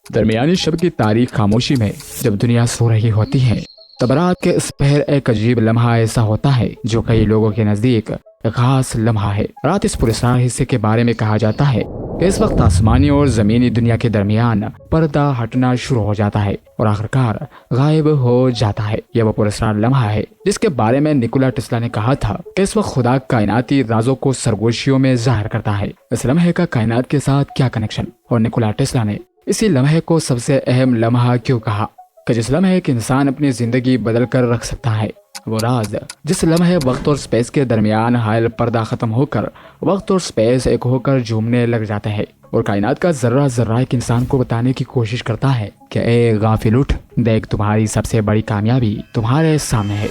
درمیانی شب کی تاریخ خاموشی میں جب دنیا سو رہی ہوتی ہے تب رات کے اس پہر ایک عجیب لمحہ ایسا ہوتا ہے جو کئی لوگوں کے نزدیک ایک خاص لمحہ ہے۔ رات اس پراسرار حصے کے بارے میں کہا جاتا ہے کہ اس وقت آسمانی اور زمینی دنیا کے درمیان پردہ ہٹنا شروع ہو جاتا ہے اور آخرکار غائب ہو جاتا ہے۔ یہ وہ پراسرار لمحہ ہے جس کے بارے میں نکولا ٹیسلا نے کہا تھا کہ اس وقت خدا کائناتی رازوں کو سرگوشیوں میں ظاہر کرتا ہے۔ اس لمحے کا کائنات کے ساتھ کیا کنیکشن، اور نکولا ٹیسلا نے اسی لمحے کو سب سے اہم لمحہ کیوں کہا کہ جس لمحے ایک انسان اپنی زندگی بدل کر رکھ سکتا ہے؟ وہ راز جس لمحے وقت اور سپیس کے درمیان حائل پردہ ختم ہو کر وقت اور سپیس ایک ہو کر جھومنے لگ جاتے ہیں اور کائنات کا ذرہ ذرہ ایک انسان کو بتانے کی کوشش کرتا ہے کہ اے غافل اٹھ، دیکھ تمہاری سب سے بڑی کامیابی تمہارے سامنے ہے۔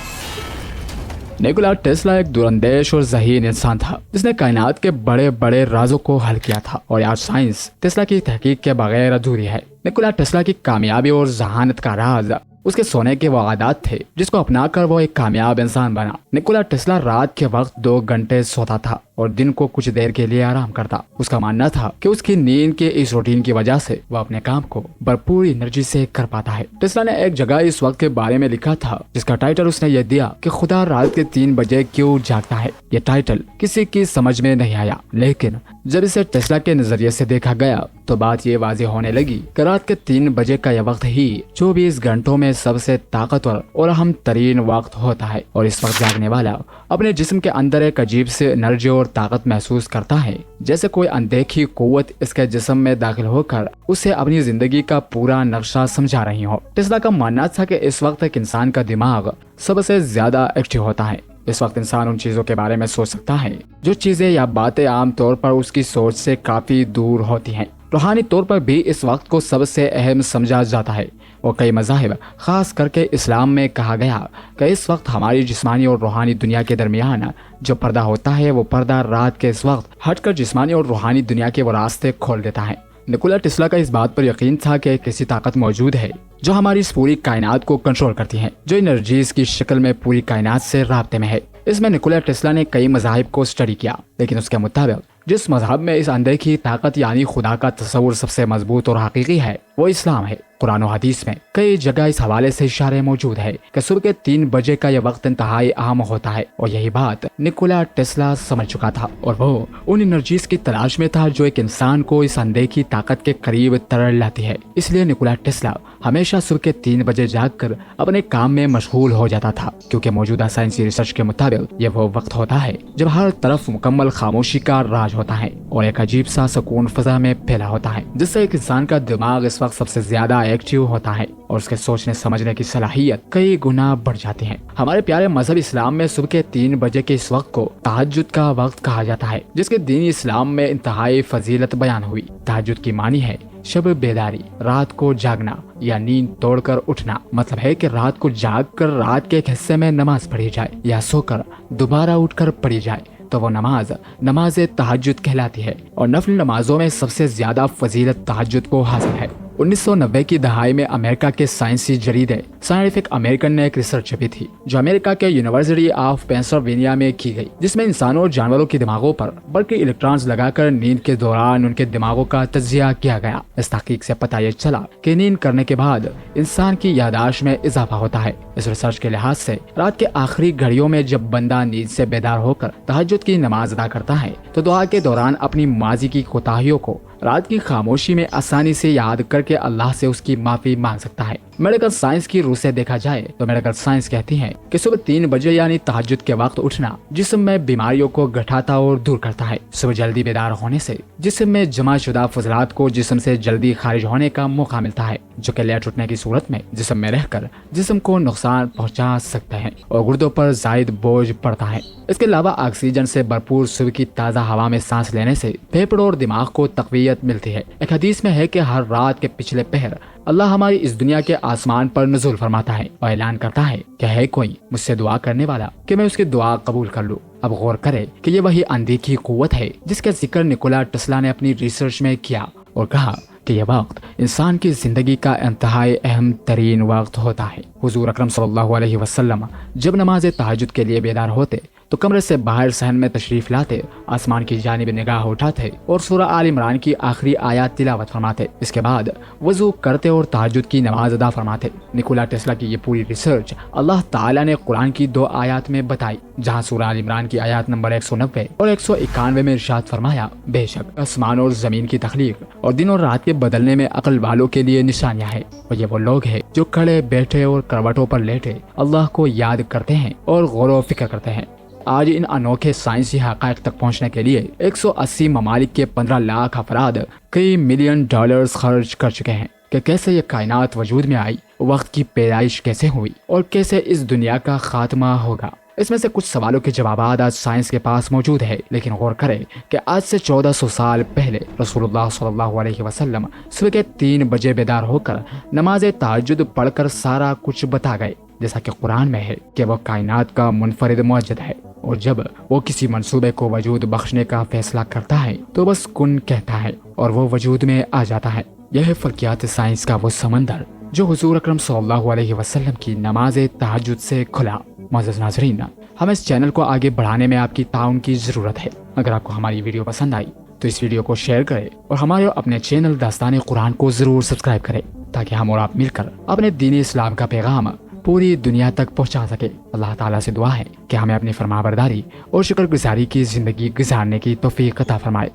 نکولا ٹیسلا ایک دوراندیش اور ذہین انسان تھا جس نے کائنات کے بڑے بڑے رازوں کو حل کیا تھا، اور آج سائنس ٹیسلا کی تحقیق کے بغیر ادھوری ہے۔ نکولا ٹیسلا کی کامیابی اور ذہانت کا راز اس کے سونے کے وہ عادات تھے جس کو اپنا کر وہ ایک کامیاب انسان بنا۔ نکولا ٹیسلا رات کے وقت 2 گھنٹے سوتا تھا اور دن کو کچھ دیر کے لیے آرام کرتا۔ اس کا ماننا تھا کہ اس کی نیند کے اس روٹین کی وجہ سے وہ اپنے کام کو بھرپور انرجی سے کر پاتا ہے۔ ٹیسلا نے ایک جگہ اس وقت کے بارے میں لکھا تھا جس کا ٹائٹل اس نے یہ دیا کہ خدا رات کے 3 بجے کیوں جاگتا ہے۔ یہ ٹائٹل کسی کی سمجھ میں نہیں آیا، لیکن جب اسے ٹیسلا کے نظریے سے دیکھا گیا تو بات یہ واضح ہونے لگی کہ رات کے 3 بجے کا یہ وقت ہی 24 گھنٹوں میں سب سے طاقتور اور اہم ترین وقت ہوتا ہے، اور اس وقت جاگنے والا اپنے جسم کے اندر ایک عجیب سے انرجی اور طاقت محسوس کرتا ہے، جیسے کوئی اندیکھی قوت اس کے جسم میں داخل ہو کر اسے اپنی زندگی کا پورا نقشہ سمجھا رہی ہو۔ ٹیسلا کا ماننا تھا کہ اس وقت ایک انسان کا دماغ سب سے زیادہ ایکٹیو ہوتا ہے۔ اس وقت انسان ان چیزوں کے بارے میں سوچ سکتا ہے جو چیزیں یا باتیں عام طور پر اس کی سوچ سے کافی دور ہوتی ہیں۔ روحانی طور پر بھی اس وقت کو سب سے اہم سمجھا جاتا ہے، اور کئی مذاہب خاص کر کے اسلام میں کہا گیا کہ اس وقت ہماری جسمانی اور روحانی دنیا کے درمیان جو پردہ ہوتا ہے وہ پردہ رات کے اس وقت ہٹ کر جسمانی اور روحانی دنیا کے وہ راستے کھول دیتا ہے۔ نکولا ٹیسلا کا اس بات پر یقین تھا کہ ایک ایسی طاقت موجود ہے جو ہماری اس پوری کائنات کو کنٹرول کرتی ہے، جو انرجیز کی شکل میں پوری کائنات سے رابطے میں ہے۔ اس میں نکولا ٹیسلا نے کئی مذاہب کو اسٹڈی کیا، لیکن اس کے مطابق جس مذہب میں اس اندیکھی طاقت یعنی خدا کا تصور سب سے مضبوط اور حقیقی ہے وہ اسلام ہے۔ قرآن و حدیث میں کئی جگہ اس حوالے سے اشارے موجود ہے کہ صبح کے 3 بجے کا یہ وقت انتہائی اہم ہوتا ہے، اور یہی بات نکولا ٹیسلا سمجھ چکا تھا، اور وہ ان انرجیز کی تلاش میں تھا جو ایک انسان کو اس اندیکھی طاقت کے قریب تر لاتی ہے۔ اس لیے نکولا ٹیسلا ہمیشہ صبح کے 3 بجے جاگ کر اپنے کام میں مشغول ہو جاتا تھا، کیونکہ موجودہ سائنسی ریسرچ کے مطابق یہ وہ وقت ہوتا ہے جب ہر طرف مکمل خاموشی کا راج ہوتا ہے اور ایک عجیب سا سکون فضا میں پھیلا ہوتا ہے، جس سے ایک انسان کا دماغ اس وقت سب سے زیادہ ایکٹیو ہوتا ہے اور اس کے سوچنے سمجھنے کی صلاحیت کئی گنا بڑھ جاتی ہے۔ ہمارے پیارے مذہب اسلام میں صبح کے 3 بجے کے اس وقت کو تہجد کا وقت کہا جاتا ہے، جس کے دینی اسلام میں انتہائی فضیلت بیان ہوئی۔ تہجد کی معنی ہے شب بیداری، رات کو جاگنا یا نیند توڑ کر اٹھنا۔ مطلب ہے کہ رات کو جاگ کر رات کے ایک حصے میں نماز پڑھی جائے یا سو کر دوبارہ اٹھ کر پڑھی جائے تو وہ نماز تہجد کہلاتی ہے، اور نفل نمازوں میں سب سے زیادہ فضیلت تہجد کو حاصل ہے۔ 1990 کی دہائی میں امریکہ کے سائنسی جریدے سائنٹیفک امریکن نے ایک ریسرچ چھپی تھی جو امریکہ کے یونیورسٹی آف پینسلوینیا میں کی گئی، جس میں انسانوں اور جانوروں کے دماغوں پر برقی الیکٹرانز لگا کر نیند کے دوران ان کے دماغوں کا تجزیہ کیا گیا۔ اس تحقیق سے پتہ یہ چلا کہ نیند کرنے کے بعد انسان کی یادداشت میں اضافہ ہوتا ہے۔ اس ریسرچ کے لحاظ سے رات کے آخری گھڑیوں میں جب بندہ نیند سے بیدار ہو کر تہجد کی نماز ادا کرتا ہے تو دعا کے دوران اپنی ماضی کی کوتاہیوں کو رات کی خاموشی میں آسانی سے یاد کر کے اللہ سے اس کی معافی مانگ سکتا ہے۔ میڈیکل سائنس کی روح سے دیکھا جائے تو میڈیکل سائنس کہتی ہے کہ صبح 3 بجے یعنی تہجد کے وقت اٹھنا جسم میں بیماریوں کو گھٹاتا اور دور کرتا ہے۔ صبح جلدی بیدار ہونے سے جسم میں جمع شدہ فضلات کو جسم سے جلدی خارج ہونے کا موقع ملتا ہے، جو کہ لیٹ اٹھنے کی صورت میں جسم میں رہ کر جسم کو نقصان پہنچا سکتے ہیں اور گردوں پر زائد بوجھ پڑتا ہے۔ اس کے علاوہ آکسیجن سے بھرپور صبح کی تازہ ہوا میں سانس لینے سے پھیپھڑوں اور دماغ کو تقویت ملتی ہے۔ ایک حدیث میں ہے کہ ہر رات کے پچھلے پہر اللہ ہماری اس دنیا کے آسمان پر نزول فرماتا ہے اور اعلان کرتا ہے کہ ہے کوئی مجھ سے دعا کرنے والا کہ میں اس کی دعا قبول کر لوں۔ اب غور کرے کہ یہ وہی اندیکھی قوت ہے جس کا ذکر نکولا ٹیسلا نے اپنی ریسرچ میں کیا اور کہا کہ یہ وقت انسان کی زندگی کا انتہائی اہم ترین وقت ہوتا ہے۔ حضور اکرم صلی اللہ علیہ وسلم جب نماز تہجد کے لیے بیدار ہوتے تو کمرے سے باہر صحن میں تشریف لاتے، آسمان کی جانب نگاہ اٹھاتے اور سورہ آل عمران کی آخری آیات تلاوت فرماتے۔ اس کے بعد وضو کرتے اور تہجد کی نماز ادا فرماتے۔ نکولا ٹیسلا کی یہ پوری ریسرچ اللہ تعالیٰ نے قرآن کی 2 آیات میں بتائی، جہاں سورہ آل عمران کی آیات نمبر 190 اور 191 میں ارشاد فرمایا، بے شک آسمان اور زمین کی تخلیق اور دن اور رات کے بدلنے میں عقل والوں کے لیے نشانیاں ہیں، اور یہ وہ لوگ ہیں جو کھڑے بیٹھے اور کروٹوں پر لیٹے اللہ کو یاد کرتے ہیں اور غور و فکر کرتے ہیں۔ آج ان انوکھے سائنسی حقائق تک پہنچنے کے لیے 180 ممالک کے 15 لاکھ افراد کئی ملین ڈالرز خرچ کر چکے ہیں کہ کیسے یہ کائنات وجود میں آئی، وقت کی پیدائش کیسے ہوئی اور کیسے اس دنیا کا خاتمہ ہوگا۔ اس میں سے کچھ سوالوں کے جوابات آج سائنس کے پاس موجود ہے، لیکن غور کریں کہ آج سے 1400 سال پہلے رسول اللہ صلی اللہ علیہ وسلم صبح کے 3 بجے بیدار ہو کر نماز تہجد پڑھ کر سارا کچھ بتا گئے، جیسا کہ قرآن میں ہے کہ وہ کائنات کا منفرد موجد ہے، اور جب وہ کسی منصوبے کو وجود بخشنے کا فیصلہ کرتا ہے تو بس کن کہتا ہے اور وہ وجود میں آ جاتا ہے۔ یہ ہے فلکیات سائنس کا وہ سمندر جو حضور اکرم صلی اللہ علیہ وسلم کی نماز تہجد سے کھلا۔ معزز ناظرین، ہمیں اس چینل کو آگے بڑھانے میں آپ کی تعاون کی ضرورت ہے۔ اگر آپ کو ہماری ویڈیو پسند آئی تو اس ویڈیو کو شیئر کریں اور ہمارے اپنے چینل داستان قرآن کو ضرور سبسکرائب کریں، تاکہ ہم اور آپ مل کر اپنے دین اسلام کا پیغام پوری دنیا تک پہنچا سکے۔ اللہ تعالیٰ سے دعا ہے کہ ہمیں اپنی فرمانبرداری اور شکر گزاری کی زندگی گزارنے کی توفیق عطا فرمائے۔